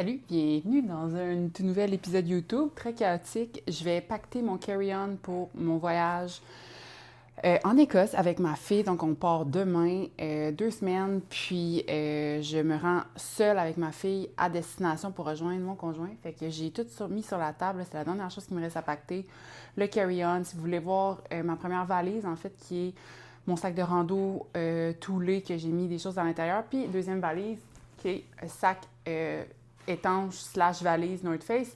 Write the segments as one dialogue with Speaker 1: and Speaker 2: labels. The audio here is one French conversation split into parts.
Speaker 1: Salut, bienvenue dans un tout nouvel épisode YouTube, très chaotique. Je vais pacter mon carry-on pour mon voyage en Écosse avec ma fille. Donc, on part demain, 2 semaines, puis je me rends seule avec ma fille à destination pour rejoindre mon conjoint. Fait que j'ai tout mis sur la table. C'est la dernière chose qui me reste à pacter. Le carry-on, si vous voulez voir ma première valise, en fait, qui est mon sac de rando tout lait que j'ai mis des choses à l'intérieur. Puis, deuxième valise, qui est un sac étanche / valise North Face.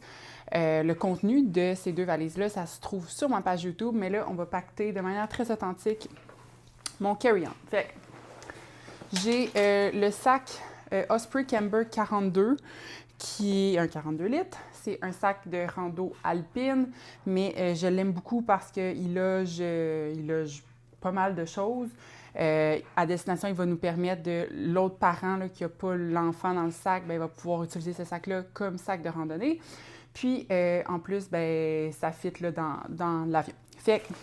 Speaker 1: Le contenu de ces deux valises-là, ça se trouve sur ma page YouTube, mais là, on va pacter de manière très authentique mon carry-on. Fait que j'ai le sac Osprey Camber 42, qui est un 42 litres. C'est un sac de rando alpine, mais je l'aime beaucoup parce qu'il loge pas mal de choses. À destination, il va nous permettre de l'autre parent là, qui n'a pas l'enfant dans le sac, bien, il va pouvoir utiliser ce sac-là comme sac de randonnée. Puis, en plus, bien, ça fit là, dans l'avion. Fait que,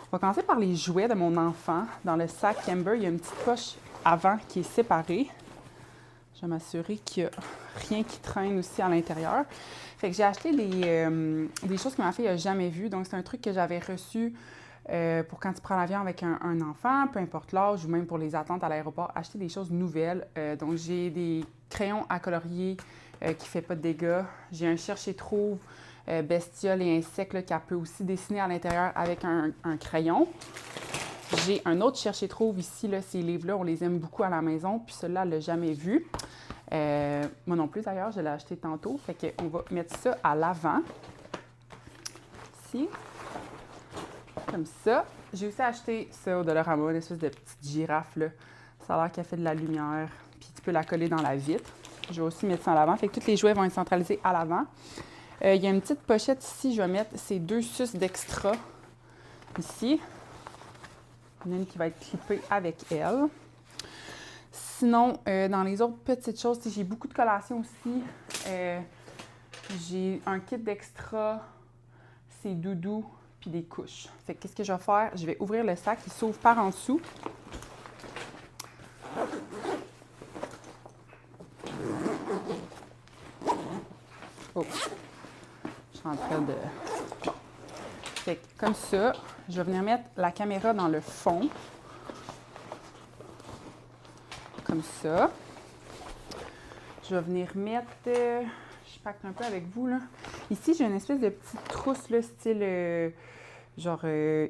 Speaker 1: on va commencer par les jouets de mon enfant. Dans le sac Camber, il y a une petite poche avant qui est séparée. Je vais m'assurer qu'il n'y a rien qui traîne aussi à l'intérieur. Fait que j'ai acheté des choses que ma fille n'a jamais vues. Donc, c'est un truc que j'avais reçu pour quand tu prends l'avion avec un enfant, peu importe l'âge, ou même pour les attentes à l'aéroport, acheter des choses nouvelles. Donc, j'ai des crayons à colorier qui ne fait pas de dégâts. J'ai un cherche-et-trouve bestiole et insectes qu'elle peut aussi dessiner à l'intérieur avec un crayon. J'ai un autre cherche-et-trouve ici, là, ces livres-là, on les aime beaucoup à la maison, puis celui-là, elle ne l'a jamais vu. Moi non plus, d'ailleurs, je l'ai acheté tantôt. Fait qu'on va mettre ça à l'avant. Ici. Comme ça. J'ai aussi acheté ça au Dollarama, une espèce de petite girafe, là. Ça a l'air qu'elle fait de la lumière, puis tu peux la coller dans la vitre. Je vais aussi mettre ça à l'avant. Fait que tous les jouets vont être centralisés à l'avant. Il y a une petite pochette ici. Je vais mettre ces 2 suces d'extra ici. Il y en a une qui va être clippée avec elle. Sinon, dans les autres petites choses, j'ai beaucoup de collations aussi. J'ai un kit d'extra, c'est doudou, puis des couches. Fait que qu'est-ce que je vais faire? Je vais ouvrir le sac, il s'ouvre par en dessous. Oh! Je suis en train de... Bon. Fait que comme ça, je vais venir mettre la caméra dans le fond. Comme ça. Je vais venir mettre... je pacte un peu avec vous, là. Ici, j'ai une espèce de petite trousse, là, style...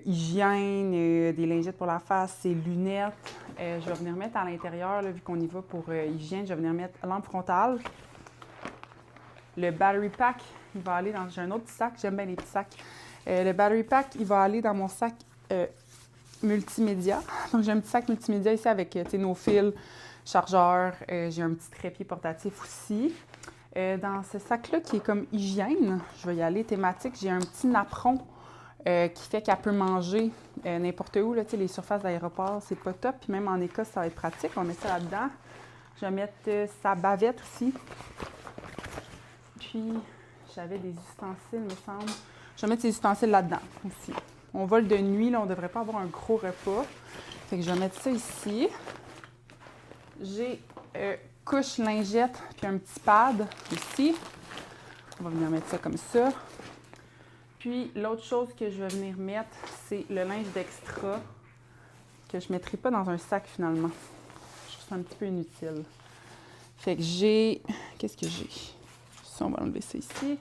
Speaker 1: hygiène, des lingettes pour la face, ces lunettes. Je vais venir mettre à l'intérieur, là, vu qu'on y va pour hygiène, je vais venir mettre lampe frontale. Le battery pack, il va aller dans... J'ai un autre petit sac, j'aime bien les petits sacs. Le battery pack, il va aller dans mon sac multimédia. Donc, j'ai un petit sac multimédia ici avec nos fils, chargeurs. J'ai un petit trépied portatif aussi. Dans ce sac-là, qui est comme hygiène, je vais y aller thématique, j'ai un petit napperon qui fait qu'elle peut manger n'importe où. Là, les surfaces d'aéroport, c'est pas top. Puis même en Écosse, ça va être pratique. On met ça là-dedans. Je vais mettre sa bavette aussi. Puis, j'avais des ustensiles, me semble. Je vais mettre ces ustensiles là-dedans aussi. On vole de nuit, là, on ne devrait pas avoir un gros repas. Fait que je vais mettre ça ici. J'ai couche lingette puis un petit pad ici. On va venir mettre ça comme ça. Puis, l'autre chose que je vais venir mettre, c'est le linge d'extra que je ne mettrai pas dans un sac, finalement. Je trouve ça un petit peu inutile. Fait que j'ai... Qu'est-ce que j'ai? Ça, on va enlever ça ici.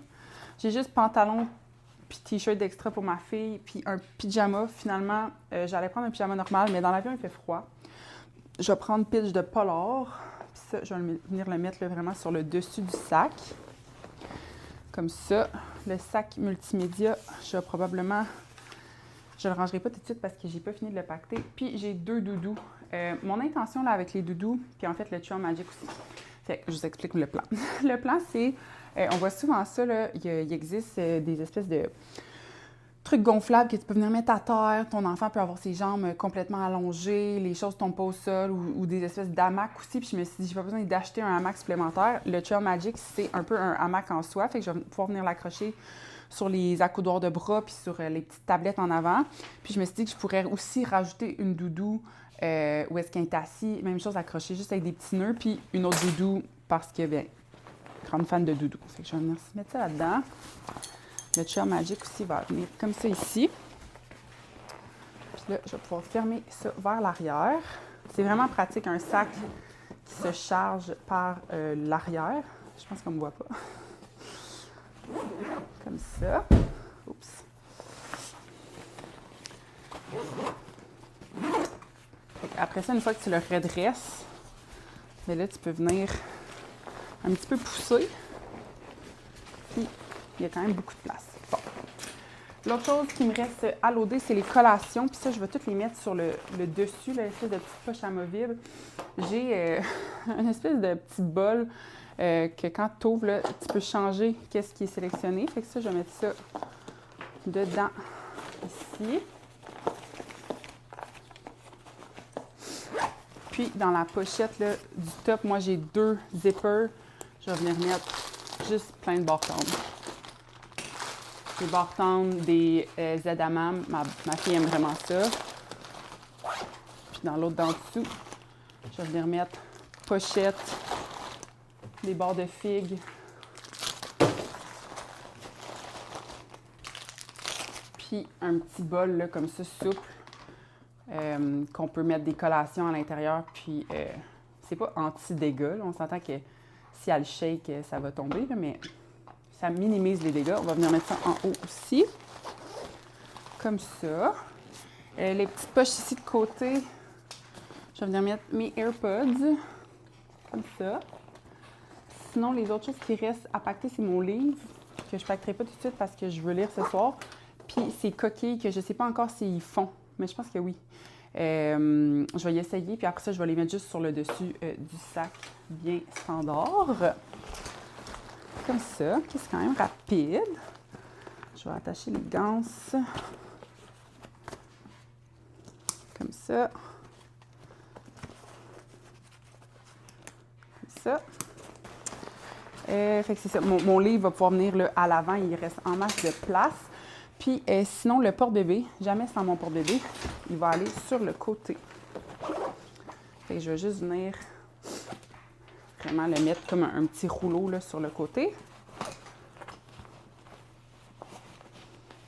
Speaker 1: J'ai juste pantalon puis t-shirt d'extra pour ma fille, puis un pyjama. Finalement, j'allais prendre un pyjama normal, mais dans l'avion, il fait froid. Je vais prendre pitch de polar. Puis ça, je vais venir le mettre là, vraiment sur le dessus du sac. Comme ça. Le sac multimédia, je vais probablement... Je ne le rangerai pas tout de suite parce que j'ai pas fini de le pacter. Puis j'ai 2 doudous. Mon intention là, avec les doudous, puis en fait le Trail Magic aussi. Fait que je vous explique le plan. Le plan, c'est... on voit souvent ça, là, il existe des espèces de trucs gonflables que tu peux venir mettre à terre. Ton enfant peut avoir ses jambes complètement allongées, les choses tombent pas au sol, ou des espèces d'hamacs aussi. Puis je me suis dit, j'ai pas besoin d'acheter un hamac supplémentaire. Le Trail Magic, c'est un peu un hamac en soi, fait que je vais pouvoir venir l'accrocher sur les accoudoirs de bras puis sur les petites tablettes en avant. Puis je me suis dit que je pourrais aussi rajouter une doudou où est-ce qu'elle est assise. Même chose, accrochée juste avec des petits nœuds, puis une autre doudou parce que, bien, grande fan de doudou. Fait que je vais venir mettre ça là-dedans. Le Trail Magic aussi va venir comme ça ici. Puis là, je vais pouvoir fermer ça vers l'arrière. C'est vraiment pratique, un sac qui se charge par l'arrière. Je pense qu'on ne me voit pas. Comme ça. Oups. Après ça, une fois que tu le redresses, bien là, tu peux venir un petit peu pousser. Puis, il y a quand même beaucoup de place. Bon. L'autre chose qui me reste à loader, c'est les collations. Puis ça, je vais toutes les mettre sur le dessus, l'espèce de petite poche amovible. J'ai une espèce de petit bol que quand tu ouvres, tu peux changer qu'est-ce qui est sélectionné. Fait que ça, je vais mettre ça dedans, ici. Puis, dans la pochette là, du top, moi, j'ai 2 zippers. Je vais venir mettre juste plein de barres-tendres. Les barres-tendres des Zedamam. Ma fille aime vraiment ça. Puis, dans l'autre d'en dessous, je vais venir mettre pochette, des barres de figues. Puis, un petit bol là, comme ça, souple. Qu'on peut mettre des collations à l'intérieur, puis c'est pas anti-dégâts. On s'entend que si elle shake, ça va tomber, là, mais ça minimise les dégâts. On va venir mettre ça en haut aussi, comme ça. Les petites poches ici de côté, je vais venir mettre mes AirPods, comme ça. Sinon, les autres choses qui restent à pacter, c'est mon livre, que je ne pacterai pas tout de suite parce que je veux lire ce soir. Puis ces coquilles que je ne sais pas encore s'ils font. Mais je pense que oui. Je vais y essayer, puis après ça, je vais les mettre juste sur le dessus du sac bien standard. Comme ça, qui c'est quand même rapide. Je vais attacher les ganses. Comme ça. Comme ça. Fait que c'est ça. Mon livre va pouvoir venir là, à l'avant, il reste en masse de place. Puis sinon, le porte-bébé, jamais sans mon porte-bébé, il va aller sur le côté. Fait que je vais juste venir vraiment le mettre comme un petit rouleau là, sur le côté.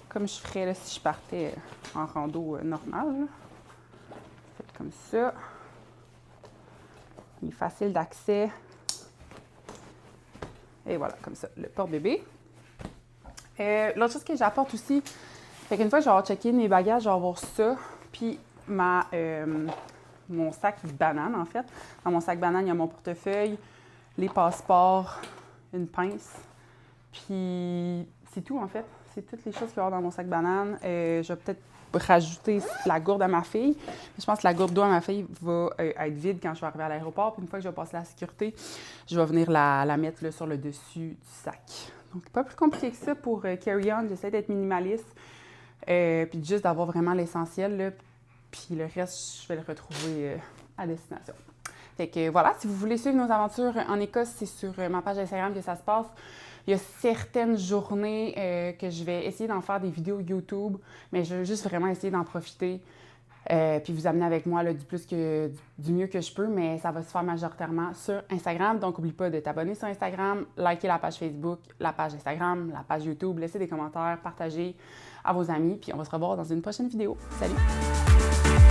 Speaker 1: Comme je ferais là, si je partais en rando normal. Fait comme ça. Il est facile d'accès. Et voilà, comme ça, le porte-bébé. L'autre chose que j'apporte aussi, fait qu'une fois que je vais avoir checké mes bagages, je vais avoir ça, puis mon sac banane, en fait. Dans mon sac banane, il y a mon portefeuille, les passeports, une pince, puis c'est tout, en fait. C'est toutes les choses qu'il va y avoir dans mon sac banane. Je vais peut-être rajouter la gourde à ma fille. Je pense que la gourde d'eau à ma fille va être vide quand je vais arriver à l'aéroport. Puis une fois que je vais passer la sécurité, je vais venir la mettre là, sur le dessus du sac. Donc, pas plus compliqué que ça pour carry-on. J'essaie d'être minimaliste. Puis juste d'avoir vraiment l'essentiel. Là, puis le reste, je vais le retrouver à destination. Fait que voilà, si vous voulez suivre nos aventures en Écosse, c'est sur ma page Instagram que ça se passe. Il y a certaines journées que je vais essayer d'en faire des vidéos YouTube, mais je veux juste vraiment essayer d'en profiter. Puis vous amener avec moi là, du mieux que je peux, mais ça va se faire majoritairement sur Instagram. Donc, n'oublie pas de t'abonner sur Instagram, liker la page Facebook, la page Instagram, la page YouTube, laisser des commentaires, partager à vos amis. Puis on va se revoir dans une prochaine vidéo. Salut!